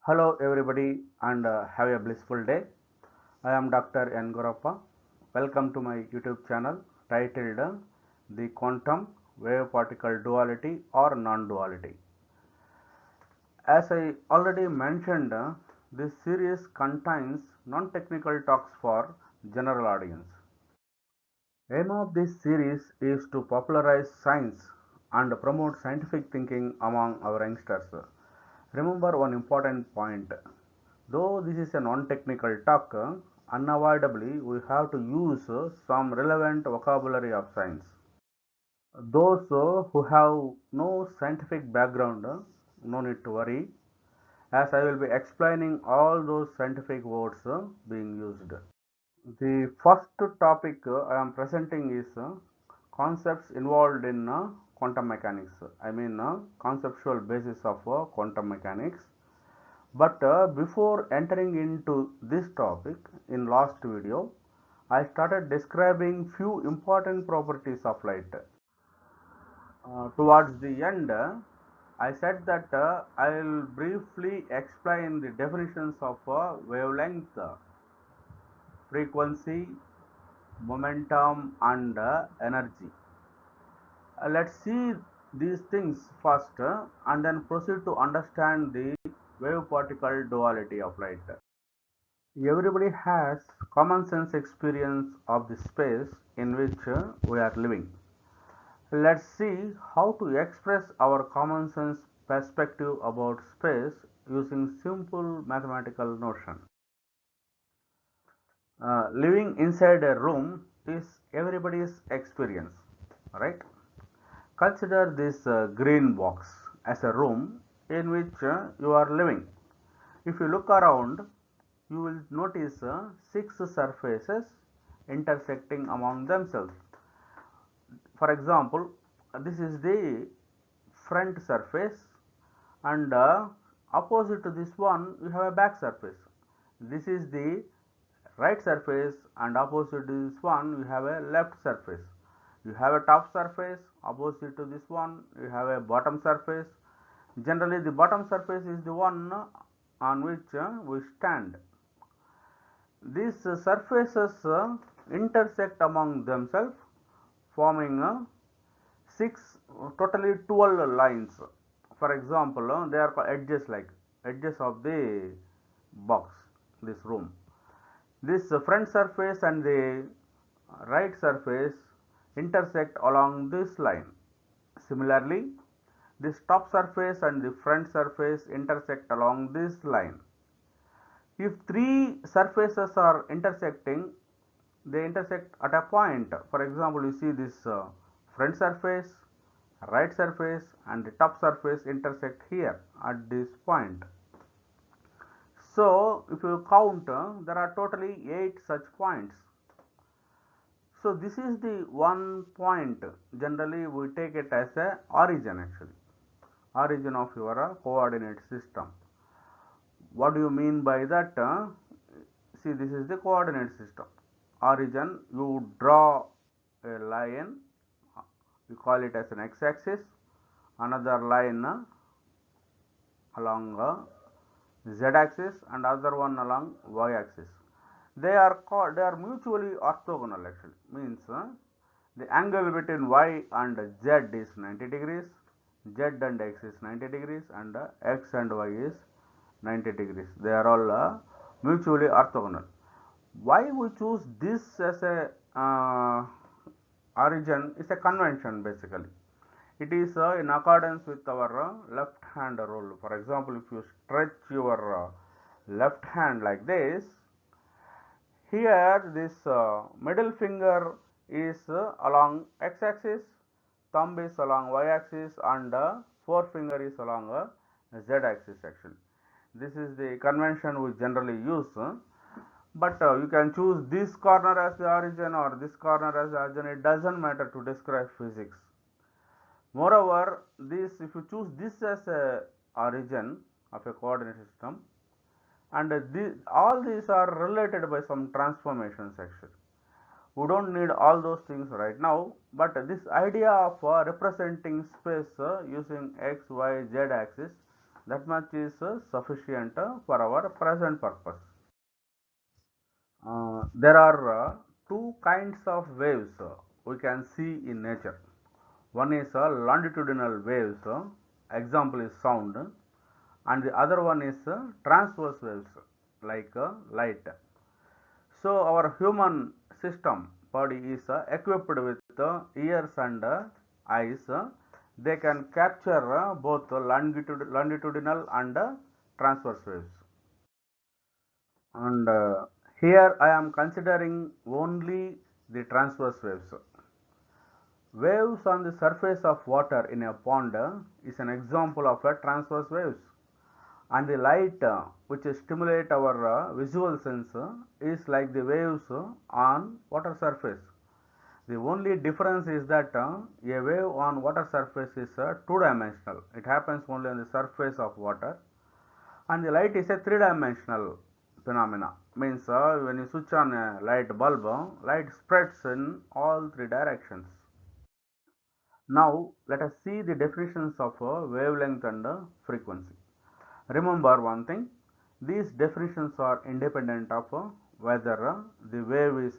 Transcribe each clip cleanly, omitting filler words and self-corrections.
Hello everybody and have a blissful day. I am Dr. N. Gorappa. Welcome to my YouTube channel titled The Quantum Wave Particle Duality or Non-Duality. As I already mentioned, this series contains non-technical talks for general audience. Aim of this series is to popularize science and promote scientific thinking among our youngsters. Remember one important point. Though this is a non-technical talk, unavoidably we have to use some relevant vocabulary of science. Those who have no scientific background, no need to worry, as I will be explaining all those scientific words being used. The first topic I am presenting is concepts involved in quantum mechanics. I mean conceptual basis of quantum mechanics. But before entering into this topic in last video, I started describing few important properties of light. Towards the end, I said that I will briefly explain the definitions of wavelength, frequency, momentum and energy. Let's see these things first and then proceed to understand the wave particle duality of light. Everybody has common sense experience of the space in which we are living. Let's see how to express our common sense perspective about space using simple mathematical notion. Living inside a room is everybody's experience, right? Consider this green box as a room in which you are living. If you look around, you will notice six surfaces intersecting among themselves. For example, this is the front surface and opposite to this one we have a back surface. This is the right surface and opposite to this one we have a left surface. You have a top surface, opposite to this one you have a bottom surface. Generally the bottom surface is the one on which we stand. These surfaces intersect among themselves, forming totally 12 lines. For example, they are called edges, like edges of the box, this room. This front surface and the right surface intersect along this line. Similarly, this top surface and the front surface intersect along this line. If three surfaces are intersecting, they intersect at a point. For example, you see this front surface, right surface and the top surface intersect here at this point. So if you count, there are totally 8 such points. So this is the one point. Generally we take it as a origin, actually origin of your coordinate system. What do you mean by that? See, this is the coordinate system. Origin, you draw a line, you call it as an x-axis, another line along z-axis and other one along y-axis. They are mutually orthogonal, actually. Means the angle between y and z is 90 degrees, z and x is 90 degrees and x and y is 90 degrees. They are all mutually orthogonal. Why we choose this as a origin is a convention, basically. It is in accordance with our left hand rule. For example, if you stretch your left hand like this, here this middle finger is along x-axis, thumb is along y-axis and forefinger is along z-axis, actually. This is the convention we generally use. But you can choose this corner as the origin or this corner as the origin. It doesn't matter to describe physics. Moreover, this, if you choose this as a origin of a coordinate system, and all these are related by some transformations, actually. We don't need all those things right now, but this idea of representing space using x, y, z axis That much is sufficient for our present purpose. There are two kinds of waves we can see in nature. One is longitudinal waves, example is sound, and the other one is transverse waves like light. So our human system body is equipped with ears and eyes. They can capture both longitudinal and transverse waves. And here I am considering only the transverse waves. Waves on the surface of water in a pond is an example of a transverse waves, and the light which stimulate our visual sense is like the waves on water surface. The only difference is that a wave on water surface is two-dimensional. It happens only on the surface of water, and the light is a three-dimensional phenomena. Means when you switch on a light bulb, light spreads in all three directions. Now let us see the definitions of wavelength and frequency. Remember one thing, these definitions are independent of whether the wave is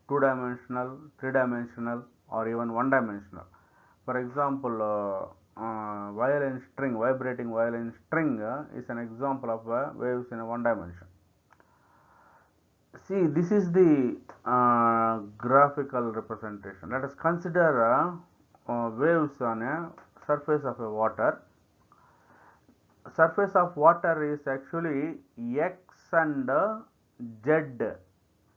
two-dimensional, three-dimensional or even one-dimensional. For example, violin string, vibrating violin string is an example of waves in a one dimension. See, this is the graphical representation. Let us consider waves on a surface of a water. Surface of water is actually x and z.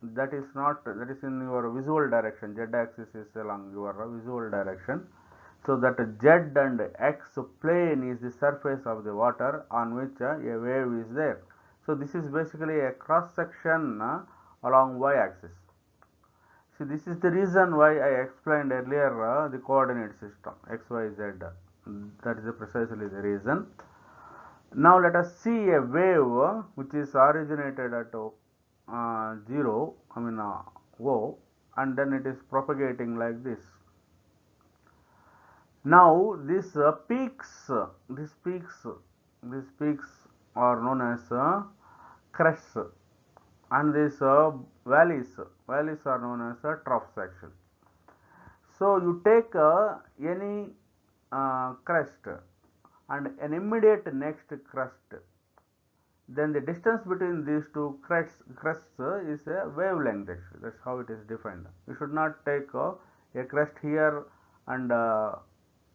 That is not, that is in your visual direction. Z axis is along your visual direction. So that z and x plane is the surface of the water on which a wave is there. So this is basically a cross section along y axis. See, this is the reason why I explained earlier the coordinate system x, y, z. That is precisely the reason. Now let us see a wave which is originated at 0, O, and then it is propagating like this. Now this peaks are known as crests, and these valleys are known as troughs actually. So you take any crest and an immediate next crest, then the distance between these two crests is a wavelength actually. That's how it is defined. You should not take a crest here and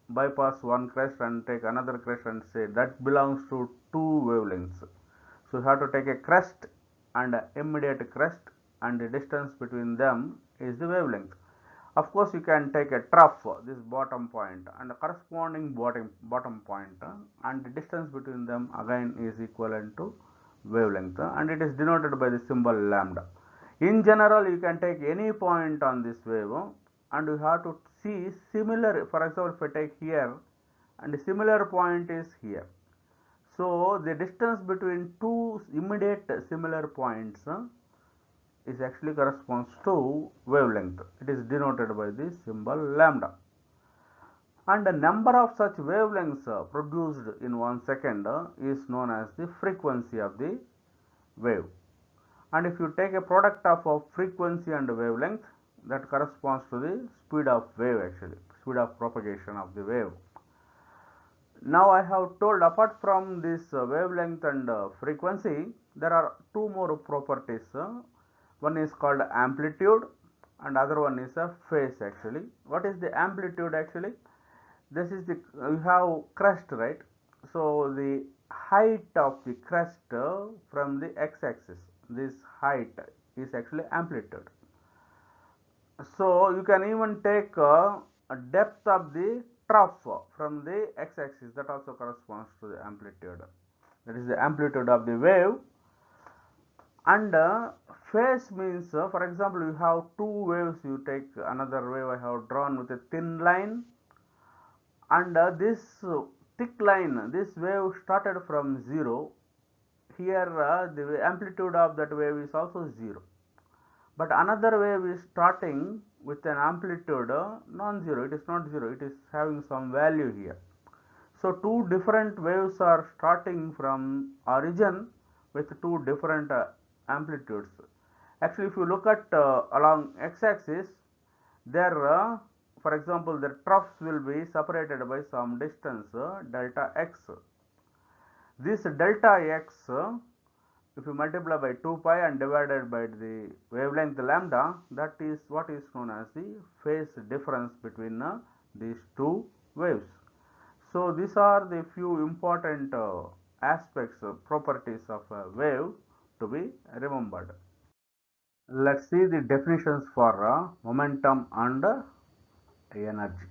bypass one crest and take another crest and say that belongs to two wavelengths. So you have to take a crest and immediate crest, and the distance between them is the wavelength. Of course, you can take a trough, this bottom point, and a corresponding bottom point, and the distance between them again is equivalent to wavelength, and it is denoted by the symbol lambda. In general, you can take any point on this wave, and you have to see similar. For example, if I take here, and a similar point is here. So the distance between two immediate similar points is actually corresponds to wavelength. It is denoted by the symbol lambda. And the number of such wavelengths produced in 1 second is known as the frequency of the wave. And if you take a product of frequency and wavelength, that corresponds to the speed of wave actually, speed of propagation of the wave. Now I have told, apart from this wavelength and frequency, there are two more properties. One is called amplitude and other one is a phase actually. What is the amplitude actually? This is the, you have crest, right? So the height of the crest from the x-axis, this height is actually amplitude. So you can even take a depth of the trough from the x-axis, that also corresponds to the amplitude. That is the amplitude of the wave. And phase means, for example, you have two waves, you take another wave I have drawn with a thin line, and this thick line, this wave started from 0. Here the amplitude of that wave is also 0. But another wave is starting with an amplitude non-zero. It is not 0, it is having some value here. So two different waves are starting from origin with two different amplitudes. Actually, if you look at along x-axis, there, for example, the troughs will be separated by some distance delta x. This delta x, if you multiply by 2 pi and divided by the wavelength lambda, that is what is known as the phase difference between these two waves. So these are the few important aspects, properties of a wave to be remembered. Let's see the definitions for momentum and energy.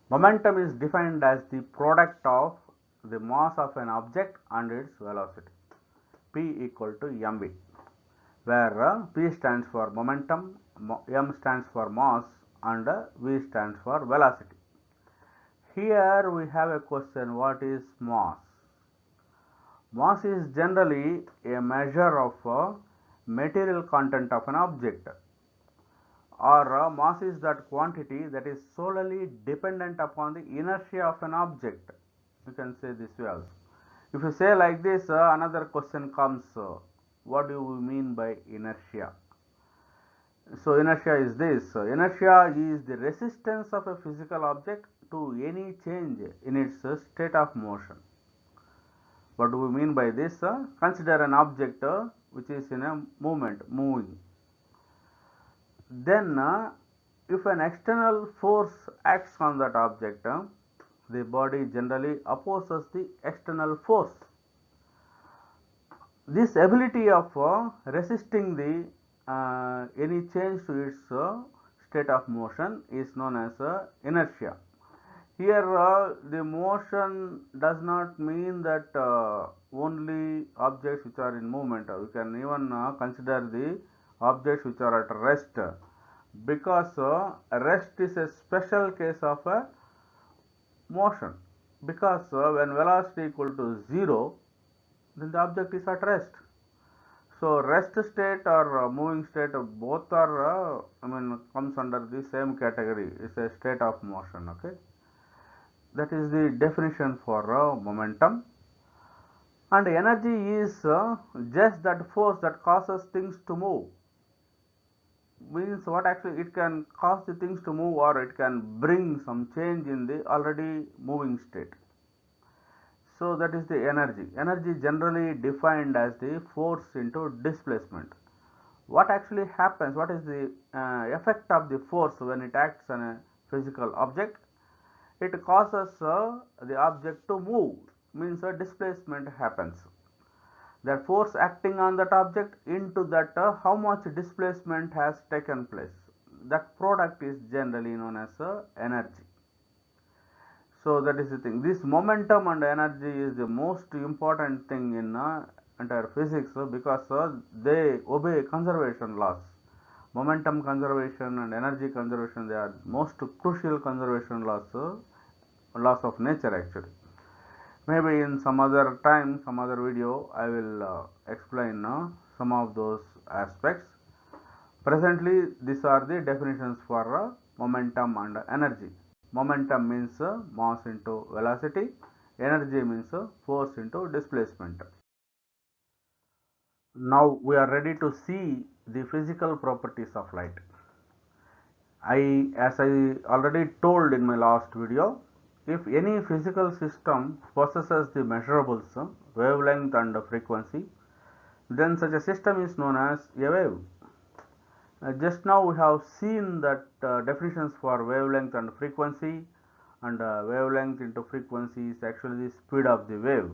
Momentum is defined as the product of the mass of an object and its velocity, P equal to mv, where P stands for momentum, m stands for mass, and v stands for velocity. Here we have a question: what is mass? Mass is generally a measure of material content of an object, or mass is that quantity that is solely dependent upon the inertia of an object. You can say this way also. If you say like this, another question comes, what do you mean by inertia? So inertia is this: inertia is the resistance of a physical object to any change in its state of motion. What do we mean by this? Consider an object which is in a moving. Then if an external force acts on that object, the body generally opposes the external force. This ability of resisting the any change to its state of motion is known as inertia. Here the motion does not mean that only objects which are in movement. We can even consider the objects which are at rest, because rest is a special case of a motion, because when velocity equal to 0, then the object is at rest. So rest state or moving state, both are comes under the same category. It's a state of motion. Okay, that is the definition for momentum. And energy is just that force that causes things to move. Means what? Actually it can cause the things to move, or it can bring some change in the already moving state. So that is the energy. Energy generally defined as the force into displacement. What actually happens? What is the effect of the force when it acts on a physical object? It causes the object to move, means a displacement happens. That force acting on that object into that how much displacement has taken place, that product is generally known as energy. So that is the thing. This momentum and energy is the most important thing in entire physics, because they obey conservation laws. Momentum conservation and energy conservation, they are most crucial conservation laws, laws of nature actually. Maybe in some other time, some other video, I will explain some of those aspects. Presently, these are the definitions for momentum and energy. Momentum means mass into velocity. Energy means force into displacement. Now we are ready to see the physical properties of light. As I already told in my last video, if any physical system possesses the measurables, wavelength and frequency, then such a system is known as a wave. Just now we have seen that definitions for wavelength and frequency, and wavelength into frequency is actually the speed of the wave.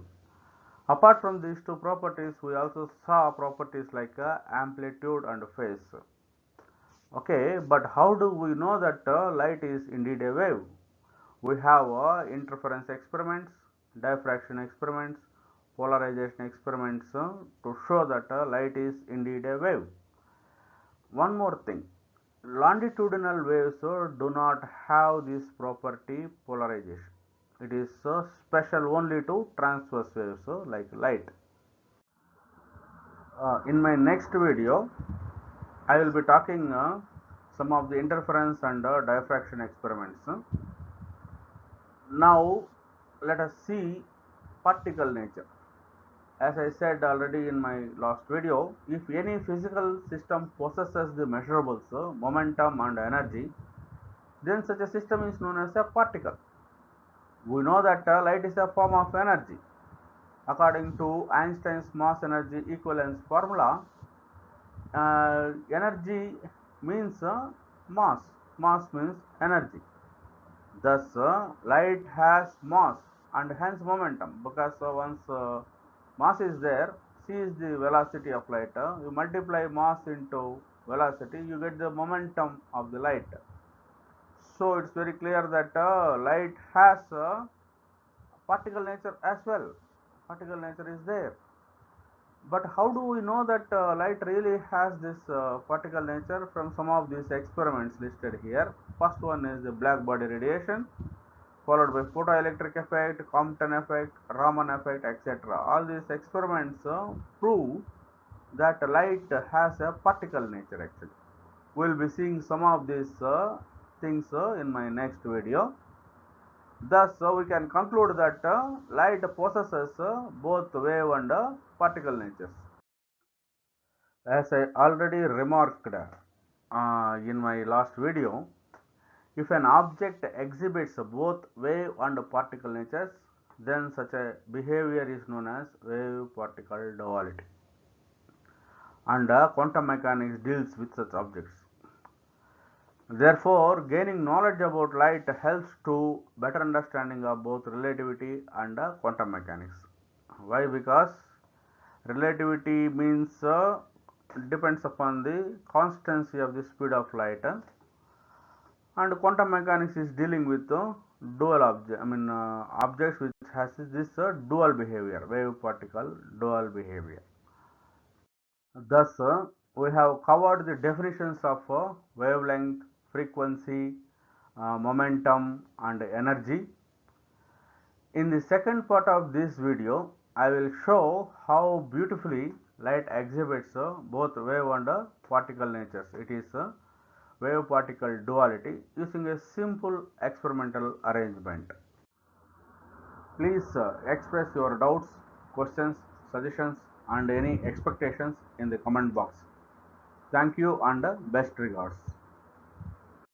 Apart from these two properties, we also saw properties like amplitude and phase. Okay, but how do we know that light is indeed a wave? We have interference experiments, diffraction experiments, polarization experiments to show that light is indeed a wave. One more thing, longitudinal waves do not have this property polarization. It is special only to transverse waves like light. In my next video, I will be talking some of the interference and diffraction experiments. Now let us see particle nature. As I said already in my last video, if any physical system possesses the measurables, momentum and energy, then such a system is known as a particle. We know that light is a form of energy. According to Einstein's mass energy equivalence formula, energy means mass. Mass means energy. Thus, light has mass and hence momentum, because once mass is there, c is the velocity of light. You multiply mass into velocity, you get the momentum of the light. So it's very clear that light has particle nature as well. Particle nature is there. But how do we know that light really has this particle nature? From some of these experiments listed here. First one is the black body radiation, followed by photoelectric effect, Compton effect, Raman effect, etc. All these experiments prove that light has a particle nature actually. We will be seeing some of these things in my next video. Thus, we can conclude that light possesses both wave and particle natures. As I already remarked in my last video, if an object exhibits both wave and particle natures, then such a behavior is known as wave-particle duality. And quantum mechanics deals with such objects. Therefore, gaining knowledge about light helps to better understanding of both relativity and quantum mechanics. Why? Because relativity means depends upon the constancy of the speed of light, and quantum mechanics is dealing with dual objects which has this dual behavior, wave particle dual behavior. Thus, we have covered the definitions of wavelength, frequency, momentum and energy. In the second part of this video, I will show how beautifully light exhibits both wave and particle natures. It is wave particle duality using a simple experimental arrangement. Please express your doubts, questions, suggestions and any expectations in the comment box. Thank you and best regards.